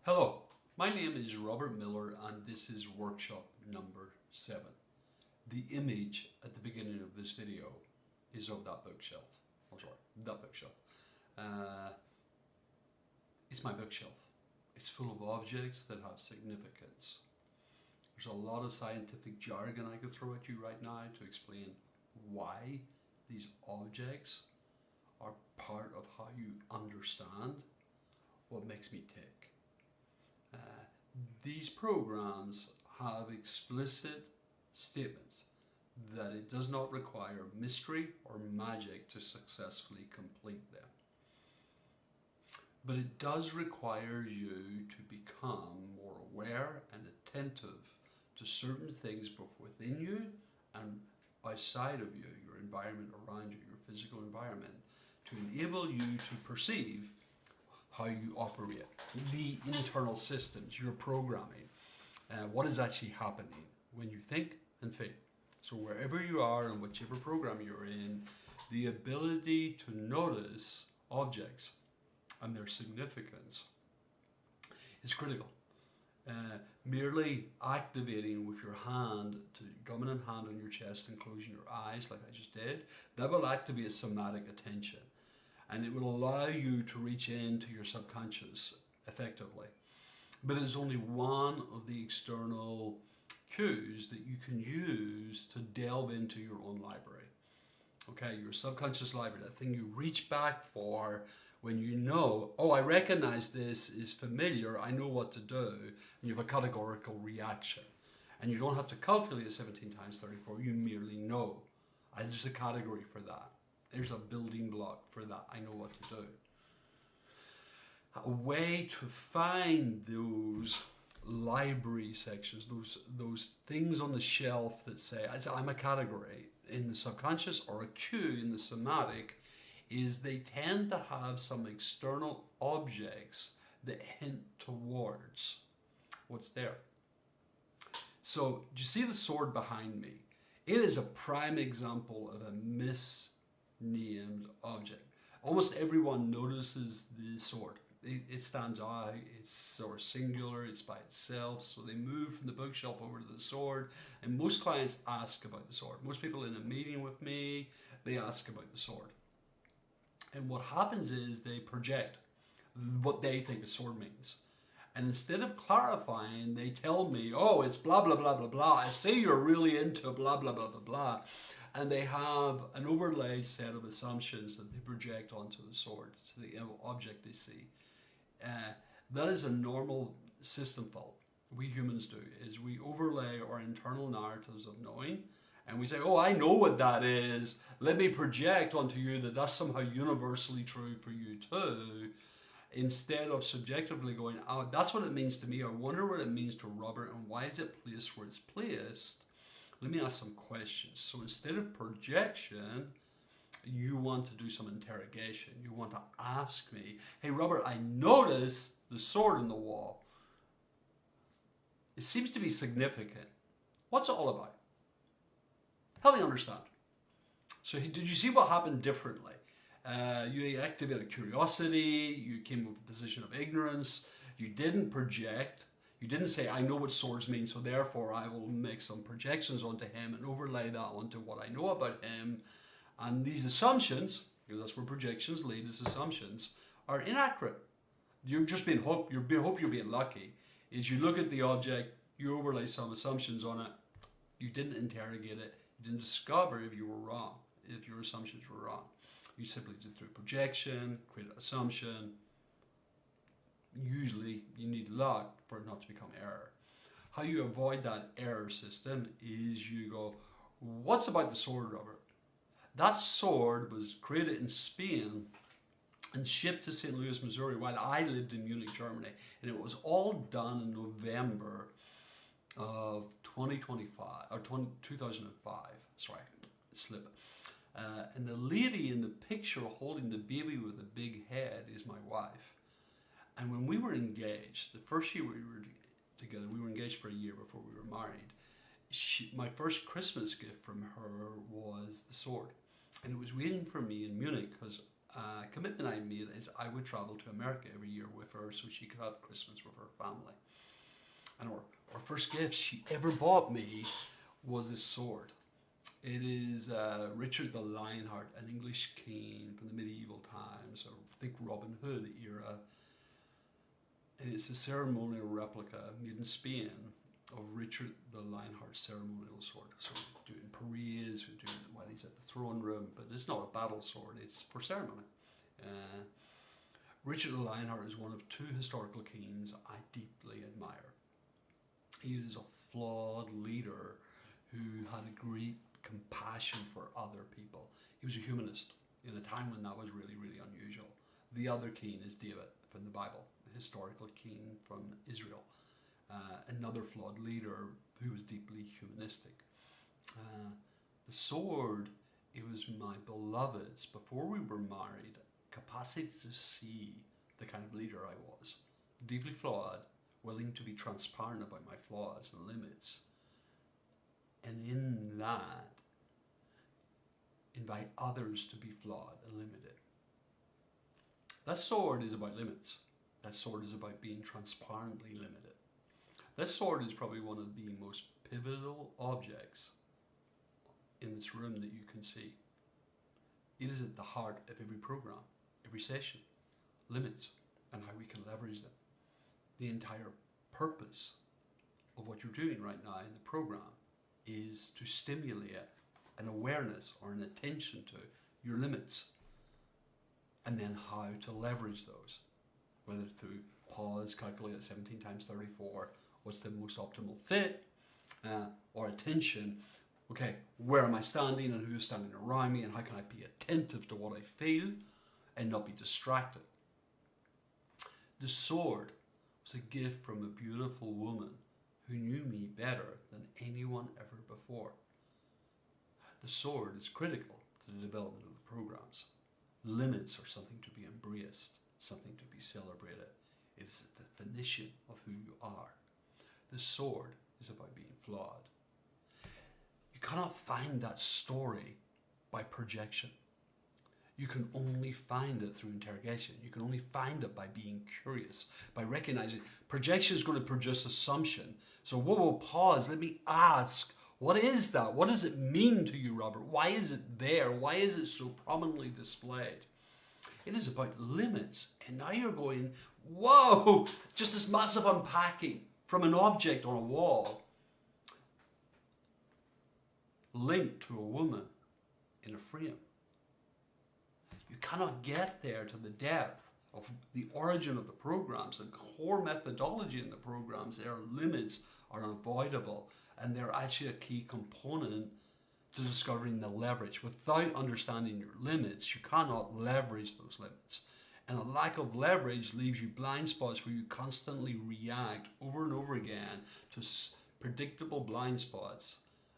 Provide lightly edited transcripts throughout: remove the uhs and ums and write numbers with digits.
Hello, my name is Robert Miller and this is workshop number 7. The image at the beginning of this video is of that bookshelf. Oh sorry, that bookshelf. It's my bookshelf. It's full of objects that have significance. There's a lot of scientific jargon I could throw at you right now to explain why these objects are part of how you understand what makes me tick. These programs have explicit statements that it does not require mystery or magic to successfully complete them. But it does require you to become more aware and attentive to certain things both within you and outside of you, your environment around you, your physical environment, to enable you to perceive how you operate, the internal systems, your programming, what is actually happening when you think and feel. So wherever you are and whichever program you're in, the ability to notice objects and their significance is critical. Merely activating with your hand, to dominant hand on your chest and closing your eyes like I just did, that will activate somatic attention. And it will allow you to reach into your subconscious effectively. But it is only one of the external cues that you can use to delve into your own library. Okay, your subconscious library, that thing you reach back for when you know, oh, I recognize this is familiar, I know what to do, and you have a categorical reaction. And you don't have to calculate it 17 times 34, you merely know. There's a category for that. There's a building block for that. I know what to do. A way to find those library sections, those things on the shelf that say, I'm a category in the subconscious or a cue in the somatic, is they tend to have some external objects that hint towards what's there. So, do you see the sword behind me? It is a prime example of a misnamed object. Almost everyone notices the sword. It stands out, it's sort of singular, it's by itself, so they move from the bookshelf over to the sword, and most clients ask about the sword. Most people in a meeting with me, they ask about the sword. And what happens is they project what they think a sword means. And instead of clarifying, they tell me, oh, it's blah, blah, blah, blah, blah. I see you're really into blah, blah, blah, blah, blah. And they have an overlaid set of assumptions that they project onto the sword, to the object they see. That is a normal system fault. We humans do, is we overlay our internal narratives of knowing, and we say, oh, I know what that is. Let me project onto you that that's somehow universally true for you too. Instead of subjectively going, oh, that's what it means to me. I wonder what it means to Robert and why is it placed where it's placed. Let me ask some questions. So instead of projection, you want to do some interrogation. You want to ask me, hey Robert, I noticed the sword in the wall. It seems to be significant. What's it all about? Help me understand. So did you see what happened differently? You activated curiosity, you came with a position of ignorance, you didn't project, you didn't say, I know what swords mean, so therefore I will make some projections onto him and overlay that onto what I know about him. And these assumptions, because that's where projections lead, as assumptions, are inaccurate. You're just being hope you're being lucky. Is you look at the object, you overlay some assumptions on it, you didn't interrogate it, you didn't discover if you were wrong, if your assumptions were wrong. You simply did through projection, create an assumption. Usually you need luck for it not to become error. How you avoid that error system is you go, what's about the sword, Robert? That sword was created in Spain and shipped to St. Louis, Missouri while I lived in Munich, Germany. And it was all done in November of 2025, or 2005, sorry, slip. And the lady in the picture holding the baby with a big head is my wife. And when we were engaged, the first year we were together, we were engaged for a year before we were married, my first Christmas gift from her was the sword. And it was waiting for me in Munich because commitment I made is I would travel to America every year with her so she could have Christmas with her family. And our first gift she ever bought me was this sword. It is Richard the Lionheart, an English king from the medieval times, or I think Robin Hood era. And it's a ceremonial replica made in Spain of Richard the Lionheart ceremonial sword. So we do it in parades, we do it while he's at the throne room, but it's not a battle sword, it's for ceremony. Richard the Lionheart is one of two historical kings I deeply admire. He is a flawed leader who had a great compassion for other people. He was a humanist in a time when that was really, really unusual. The other king is David from the Bible, the historical king from Israel. Another flawed leader who was deeply humanistic. The sword, it was my beloved's, before we were married, capacity to see the kind of leader I was. Deeply flawed, willing to be transparent about my flaws and limits. And in that, invite others to be flawed and limited. That sword is about limits. That sword is about being transparently limited. That sword is probably one of the most pivotal objects in this room that you can see. It is at the heart of every program, every session. Limits and how we can leverage them. The entire purpose of what you're doing right now in the program is to stimulate an awareness or an attention to your limits, and then how to leverage those, whether through pause, calculate at 17 times 34, what's the most optimal fit, or attention, okay, where am I standing and who's standing around me, and how can I be attentive to what I feel and not be distracted. The sword was a gift from a beautiful woman who knew me better than anyone ever before. The sword is critical to the development of the programs. Limits are something to be embraced, something to be celebrated. It is a definition of who you are. The sword is about being flawed. You cannot find that story by projection. You can only find it through interrogation. You can only find it by being curious, by recognizing projection is going to produce assumption. So whoa, pause, let me ask, what is that? What does it mean to you, Robert? Why is it there? Why is it so prominently displayed? It is about limits. And now you're going, whoa, just this massive unpacking from an object on a wall linked to a woman in a frame. You cannot get there to the depth of the origin of the programs and core methodology in the programs. Their limits are unavoidable, and they're actually a key component to discovering the leverage. Without understanding your limits, you cannot leverage those limits. And a lack of leverage leaves you blind spots where you constantly react over and over again to predictable blind spots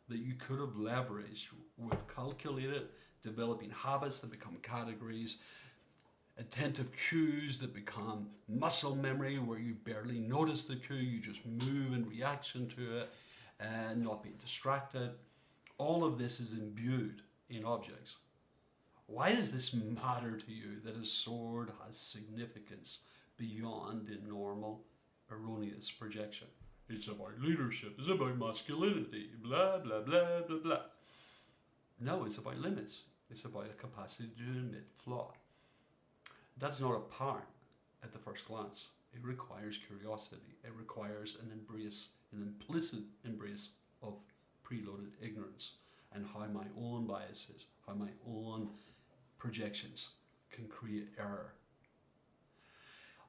that you could have leveraged with calculated developing habits that become categories, attentive cues that become muscle memory where you barely notice the cue, you just move in reaction to it and not being distracted. All of this is imbued in objects. Why does this matter to you that a sword has significance beyond the normal erroneous projection? It's about leadership, it's about masculinity, blah, blah, blah, blah, blah. No, it's about limits. It's about a capacity to admit flaw. That's not apparent at the first glance. It requires curiosity. It requires an embrace, an implicit embrace of preloaded ignorance and how my own biases, how my own projections can create error.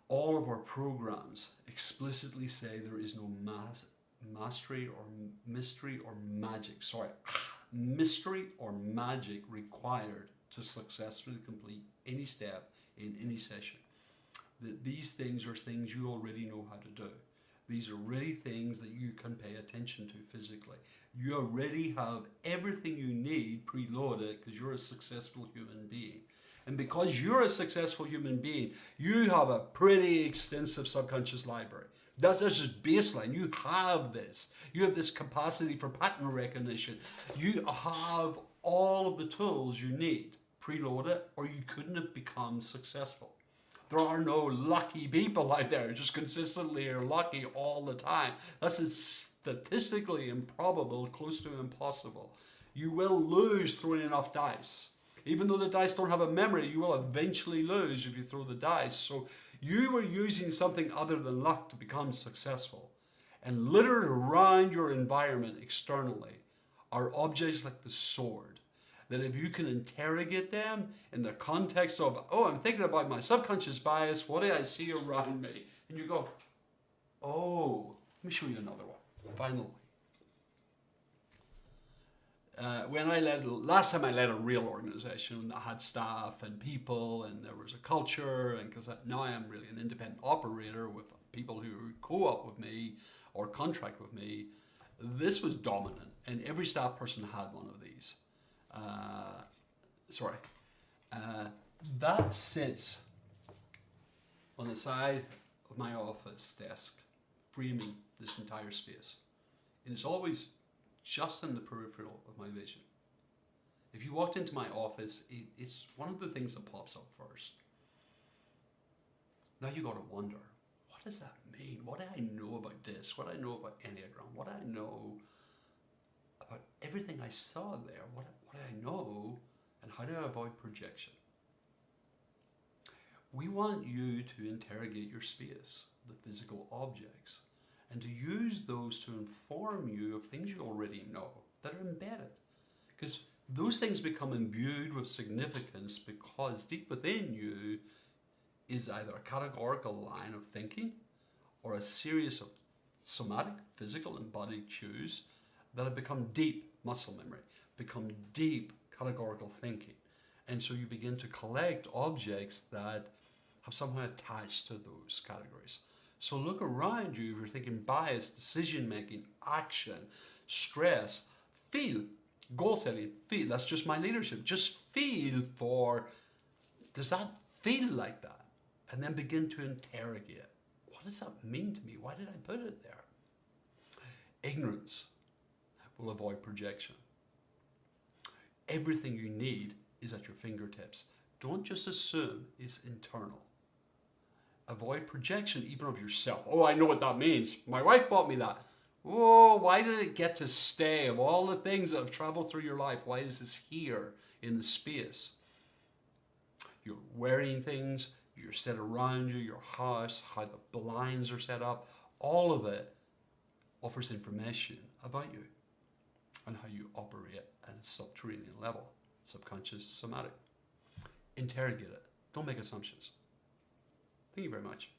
All of our programs explicitly say there is no mastery or mystery or magic. Mystery or magic required to successfully complete any step in any session. That these things are things you already know how to do. These are already things that you can pay attention to physically. You already have everything you need preloaded because you're a successful human being. And because you're a successful human being, you have a pretty extensive subconscious library. That's just baseline. You have this. You have this capacity for pattern recognition. You have all of the tools you need preload it, or you couldn't have become successful. There are no lucky people out there who just consistently are lucky all the time. That's statistically improbable, close to impossible. You will lose throwing enough dice. Even though the dice don't have a memory, you will eventually lose if you throw the dice. So you were using something other than luck to become successful. And littered around your environment externally are objects like the sword, that if you can interrogate them in the context of, oh, I'm thinking about my subconscious bias, what do I see around me? And you go, oh, let me show you another one, finally. Last time I led a real organization that had staff and people, and there was a culture, and because now I am really an independent operator with people who co-op with me or contract with me, this was dominant, and every staff person had one of these. That sits on the side of my office desk, framing this entire space. And it's always just in the peripheral of my vision. If you walked into my office, it's one of the things that pops up first. Now you got to wonder, what does that mean? What do I know about this? What do I know about Enneagram? What do I know about everything I saw there? What do I know, and how do I avoid projection? We want you to interrogate your space, the physical objects, and to use those to inform you of things you already know that are embedded. Because those things become imbued with significance because deep within you is either a categorical line of thinking or a series of somatic, physical, embodied cues that have become deep muscle memory, become deep categorical thinking. And so you begin to collect objects that have somehow attached to those categories. So look around you if you're thinking bias, decision-making, action, stress, feel, goal setting, feel, that's just my leadership. Just feel for, does that feel like that? And then begin to interrogate. What does that mean to me? Why did I put it there? Ignorance will avoid projection. Everything you need is at your fingertips. Don't just assume it's internal. Avoid projection even of yourself. Oh, I know what that means. My wife bought me that. Oh, why did it get to stay? Of all the things that have traveled through your life, why is this here in the space? You're wearing things, you're set around you, your house, how the blinds are set up, all of it offers information about you and how you operate at a subterranean level, subconscious, somatic. Interrogate it. Don't make assumptions. Thank you very much.